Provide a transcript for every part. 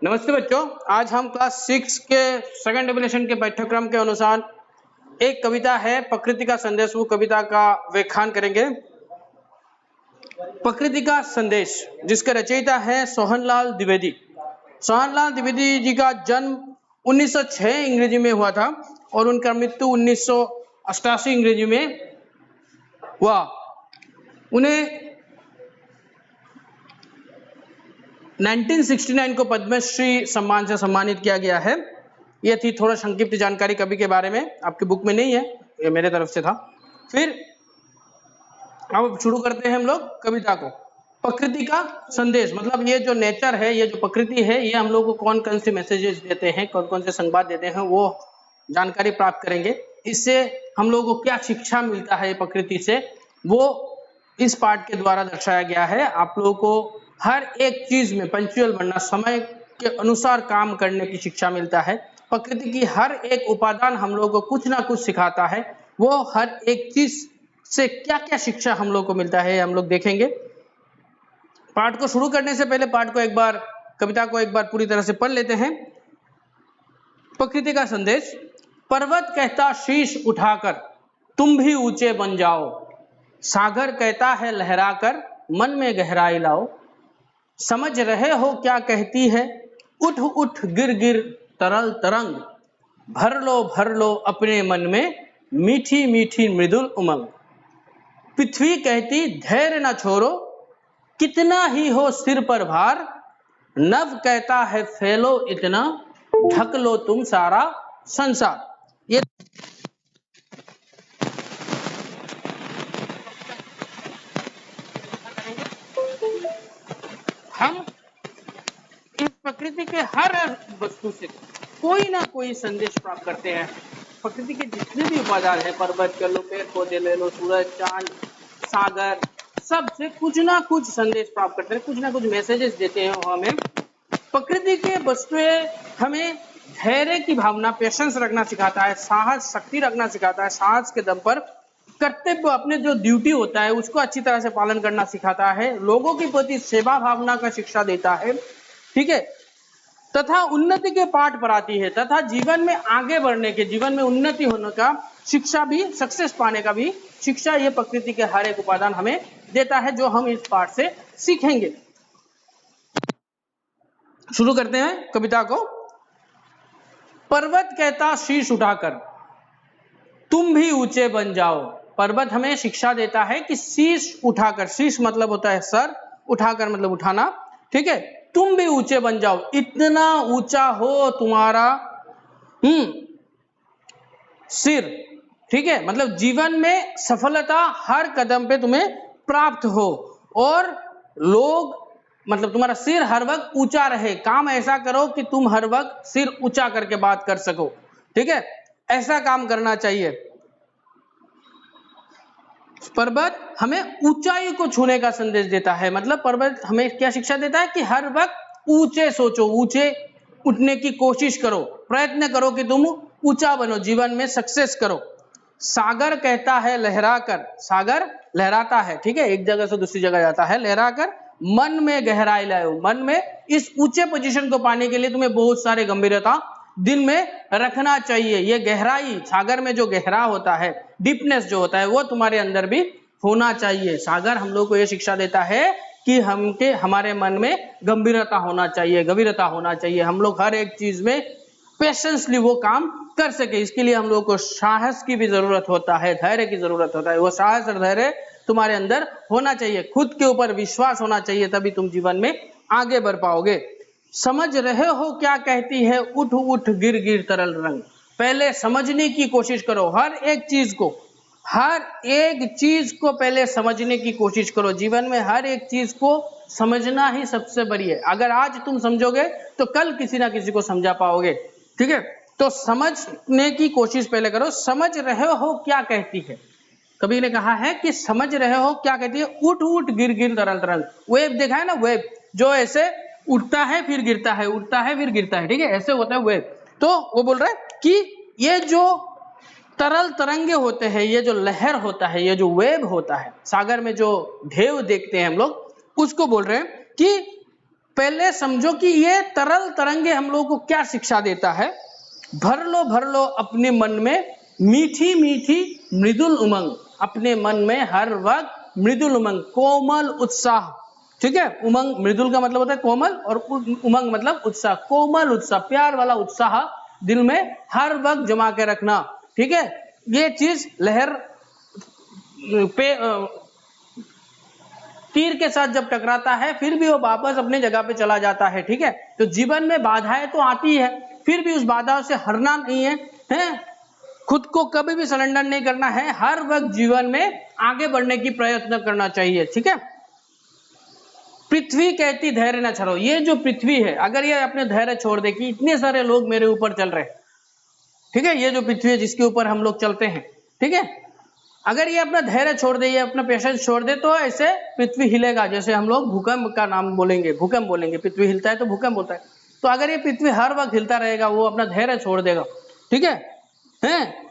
नमस्ते बच्चों, आज हम क्लास 6 के सेकंड एजुकेशन के पाठ्यक्रम के अनुसार एक कविता है प्रकृति का संदेश, वो कविता का व्याख्यान करेंगे। प्रकृति का संदेश जिसके रचयिता है सोहनलाल द्विवेदी। सोहनलाल द्विवेदी जी का जन्म 1906 अंग्रेजी में हुआ था और उनका मृत्यु 1988 अंग्रेजी में हुआ। उन्हें 1969 को पद्मश्री सम्मान से सम्मानित किया गया है। यह थी थोड़ा संक्षिप्त जानकारी कवि के बारे में, आपकी बुक में नहीं है, ये मेरे तरफ से था। फिर अब शुरू करते हैं हम लोग कविता को। प्रकृति का संदेश मतलब ये जो नेचर है, ये जो प्रकृति है, ये हम लोग को कौन कौन से मैसेजेस देते हैं, कौन कौन से संवाद देते हैं, वो जानकारी प्राप्त करेंगे। इससे हम लोगों को क्या शिक्षा मिलता है प्रकृति से, वो इस पाठ के द्वारा दर्शाया गया है। आप लोगों को हर एक चीज में पंक्चुअल बनना, समय के अनुसार काम करने की शिक्षा मिलता है। प्रकृति की हर एक उपादान हम लोगों को कुछ ना कुछ सिखाता है। वो हर एक चीज से क्या क्या शिक्षा हम लोग को मिलता है हम लोग देखेंगे। पाठ को शुरू करने से पहले पाठ को एक बार, कविता को एक बार पूरी तरह से पढ़ लेते हैं। प्रकृति का संदेश। पर्वत कहता शीश उठाकर तुम भी ऊंचे बन जाओ, सागर कहता है लहराकर मन में गहराई लाओ। समझ रहे हो क्या कहती है, उठ उठ गिर गिर तरल तरंग, भर लो अपने मन में मीठी मीठी मृदुल उमंग। पृथ्वी कहती धैर्य न छोड़ो, कितना ही हो सिर पर भार, नभ कहता है फैलो इतना, ढक लो तुम सारा संसार। ये हम इस प्रकृति के हर वस्तु से कोई ना कोई संदेश प्राप्त करते हैं। प्रकृति के जितने भी उपादान है, पर्वत कर लो, पेड़ पौधे ले लो, सूरज, चांद, सागर, सबसे कुछ ना कुछ संदेश प्राप्त करते हैं, कुछ ना कुछ मैसेजेस देते हैं वो हमें। प्रकृति के वस्तुएं हमें धैर्य की भावना, पेशेंस रखना सिखाता है, साहस, शक्ति रखना सिखाता है, साहस के दम पर कर्तव्य, अपने जो ड्यूटी होता है उसको अच्छी तरह से पालन करना सिखाता है, लोगों के प्रति सेवा भावना का शिक्षा देता है, ठीक है, तथा उन्नति के पाठ पढ़ाती है, तथा जीवन में आगे बढ़ने के, जीवन में उन्नति होने का शिक्षा भी, सक्सेस पाने का भी शिक्षा ये प्रकृति के हर एक उपादान हमें देता है, जो हम इस पाठ से सीखेंगे। शुरू करते हैं कविता को। पर्वत कहता शीश उठाकर तुम भी ऊंचे बन जाओ। पर्वत हमें शिक्षा देता है कि शीश उठाकर, शीश मतलब होता है सर, उठाकर मतलब उठाना, ठीक है, तुम भी ऊंचे बन जाओ, इतना ऊंचा हो तुम्हारा सिर, ठीक है, मतलब जीवन में सफलता हर कदम पे तुम्हें प्राप्त हो, और लोग मतलब तुम्हारा सिर हर वक्त ऊंचा रहे। काम ऐसा करो कि तुम हर वक्त सिर ऊंचा करके बात कर सको, ठीक है, ऐसा काम करना चाहिए। पर्वत हमें ऊंचाई को छूने का संदेश देता है, मतलब पर्वत हमें क्या शिक्षा देता है कि हर वक्त ऊंचे सोचो, ऊंचे उठने की कोशिश करो, प्रयत्न करो कि तुम ऊंचा बनो, जीवन में सक्सेस करो। सागर कहता है लहराकर, सागर लहराता है, ठीक है, एक जगह से दूसरी जगह जाता है, लहराकर मन में गहराई लाओ। मन में इस ऊंचे पोजीशन को पाने के लिए तुम्हें बहुत सारे गंभीरता दिल में रखना चाहिए। ये गहराई, सागर में जो गहरा होता है, डीपनेस जो होता है, वो तुम्हारे अंदर भी होना चाहिए। सागर हम लोग को ये शिक्षा देता है कि हमारे मन में गंभीरता होना चाहिए, गंभीरता होना चाहिए, हम लोग हर एक चीज में पेशेंसली वो काम कर सके। इसके लिए हम लोग को साहस की भी जरूरत होता है, धैर्य की जरूरत होता है। वो साहस और धैर्य तुम्हारे अंदर होना चाहिए, खुद के ऊपर विश्वास होना चाहिए, तभी तुम जीवन में आगे बढ़ पाओगे। समझ रहे हो क्या कहती है, उठ उठ गिर गिर तरल रंग। पहले समझने की कोशिश करो, हर एक चीज को, हर एक चीज को पहले समझने की कोशिश करो। जीवन में हर एक चीज को समझना ही सबसे बड़ी है। अगर आज तुम समझोगे तो कल किसी ना किसी को समझा पाओगे, ठीक है, तो समझने की कोशिश पहले करो। समझ रहे हो क्या कहती है, कवि ने कहा है कि समझ रहे हो क्या कहती है, उठ उठ गिर गिर तरल तरंग। वेव देखा है ना, वेव जो ऐसे उठता है फिर गिरता है, उठता है फिर गिरता है, ठीक है, ऐसे होता है वेव। तो वो बोल रहा है कि ये जो तरल तरंगे होते हैं, ये जो लहर होता है, ये जो वेव होता है, सागर में जो ढेव देखते हैं हम लोग, उसको बोल रहे हैं कि पहले समझो कि ये तरल तरंगे हम लोगों को क्या शिक्षा देता है। भर लो अपने मन में मीठी मीठी मृदुल उमंग, अपने मन में हर वक्त मृदुल उमंग, कोमल उत्साह। ठीक है, उमंग, मृदुल का मतलब होता है कोमल, और उमंग मतलब उत्साह, कोमल उत्साह, प्यार वाला उत्साह दिल में हर वक्त जमा के रखना। ठीक है, ये चीज लहर पे तीर के साथ जब टकराता है फिर भी वो वापस अपने जगह पे चला जाता है। ठीक है, तो जीवन में बाधाएं तो आती है, फिर भी उस बाधाओं से हरना नहीं है, हैं? खुद को कभी भी सरेंडर नहीं करना है, हर वक्त जीवन में आगे बढ़ने की प्रयत्न करना चाहिए। ठीक है, पृथ्वी कहती धैर्य न छोड़ो। ये जो पृथ्वी है, अगर ये अपने धैर्य छोड़ दे कि इतने सारे लोग मेरे ऊपर चल रहे हैं, ठीक है, ये जो पृथ्वी है जिसके ऊपर हम लोग चलते हैं, ठीक है, अगर ये अपना धैर्य छोड़ दे, ये अपना पेशेंस छोड़ दे, तो ऐसे पृथ्वी हिलेगा। जैसे हम लोग भूकंप का नाम बोलेंगे, भूकंप बोलेंगे, पृथ्वी हिलता है तो भूकंप होता है। तो अगर ये पृथ्वी हर वक्त हिलता रहेगा, वो अपना धैर्य छोड़ देगा, ठीक है, हैं?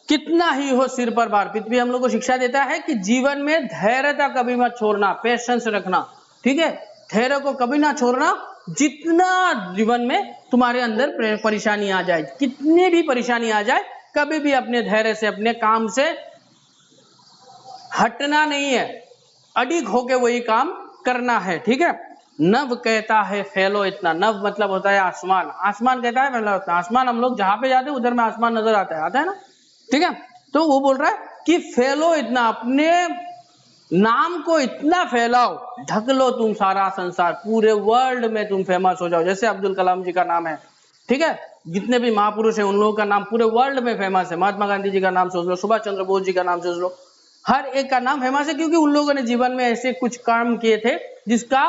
कितना ही हो सिर पर भार। पृथ्वी हम लोग को शिक्षा देता है कि जीवन में धैर्यता कभी मत छोड़ना, पेशेंस रखना। ठीक है, धैर्य को कभी ना छोड़ना। जितना जीवन में तुम्हारे अंदर परेशानी आ जाए, कितनी भी परेशानी आ जाए, कभी भी अपने धैर्य से, अपने काम से हटना नहीं है, अडिग होके वही काम करना है। ठीक है, नभ कहता है फैलो इतना। नभ मतलब होता है आसमान, आसमान कहता है फैलो इतना। आसमान हम लोग जहां पे जाते हैं उधर में आसमान नजर आता है ना। ठीक है, तो वो बोल रहा है कि फैलो इतना, अपने नाम को इतना फैलाओ, ढक लो तुम सारा संसार, पूरे वर्ल्ड में तुम फेमस हो जाओ। जैसे अब्दुल कलाम जी का नाम है, ठीक है, जितने भी महापुरुष हैं उन लोगों का नाम पूरे वर्ल्ड में फेमस है। महात्मा गांधी जी का नाम सोच लो, सुभाष चंद्र बोस जी का नाम सोच लो, हर एक का नाम फेमस है, क्योंकि उन लोगों ने जीवन में ऐसे कुछ काम किए थे जिसका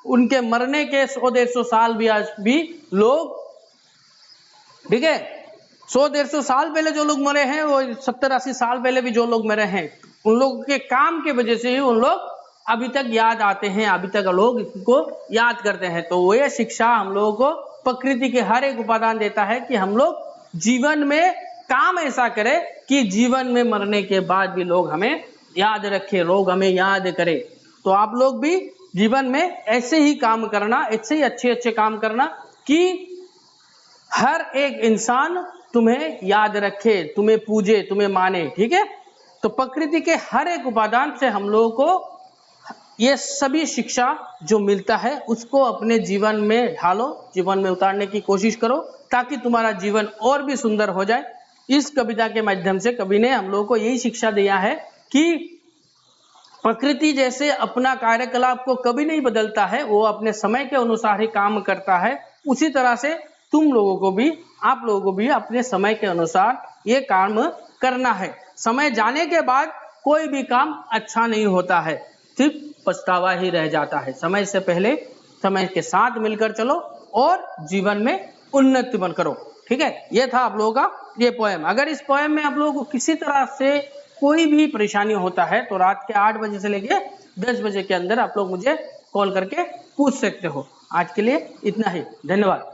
उनके मरने के 100-150 साल भी आज भी लोग, ठीक है, 100-150 साल पहले जो लोग मरे हैं, वो 70-80 साल पहले भी जो लोग मरे हैं, उन लोगों के काम के वजह से ही उन लोग अभी तक याद आते हैं, अभी तक लोग इसको याद करते हैं। तो वो ये शिक्षा हम लोगों को प्रकृति के हर एक उपादान देता है कि हम लोग जीवन में काम ऐसा करें कि जीवन में मरने के बाद भी लोग हमें याद रखें, लोग हमें याद करें। तो आप लोग भी जीवन में ऐसे ही काम करना, ऐसे ही अच्छे अच्छे काम करना कि हर एक इंसान तुम्हें याद रखे, तुम्हें पूजे, तुम्हें माने। ठीक है, तो प्रकृति के हर एक उपादान से हम लोगों को ये सभी शिक्षा जो मिलता है उसको अपने जीवन में ढालो, जीवन में उतारने की कोशिश करो, ताकि तुम्हारा जीवन और भी सुंदर हो जाए। इस कविता के माध्यम से कवि ने हम लोगों को यही शिक्षा दिया है कि प्रकृति जैसे अपना कार्यकलाप को कभी नहीं बदलता है, वो अपने समय के अनुसार ही काम करता है। उसी तरह से तुम लोगों को भी, आप लोगों को भी अपने समय के अनुसार ये काम करना है। समय जाने के बाद कोई भी काम अच्छा नहीं होता है, सिर्फ पछतावा ही रह जाता है। समय से पहले समय के साथ मिलकर चलो और जीवन में उन्नति बन करो। ठीक है, ये था आप लोगों का ये पोएम। अगर इस पोएम में आप लोगों को किसी तरह से कोई भी परेशानी होता है तो रात के 8 बजे से लेके 10 बजे के अंदर आप लोग मुझे कॉल करके पूछ सकते हो। आज के लिए इतना ही, धन्यवाद।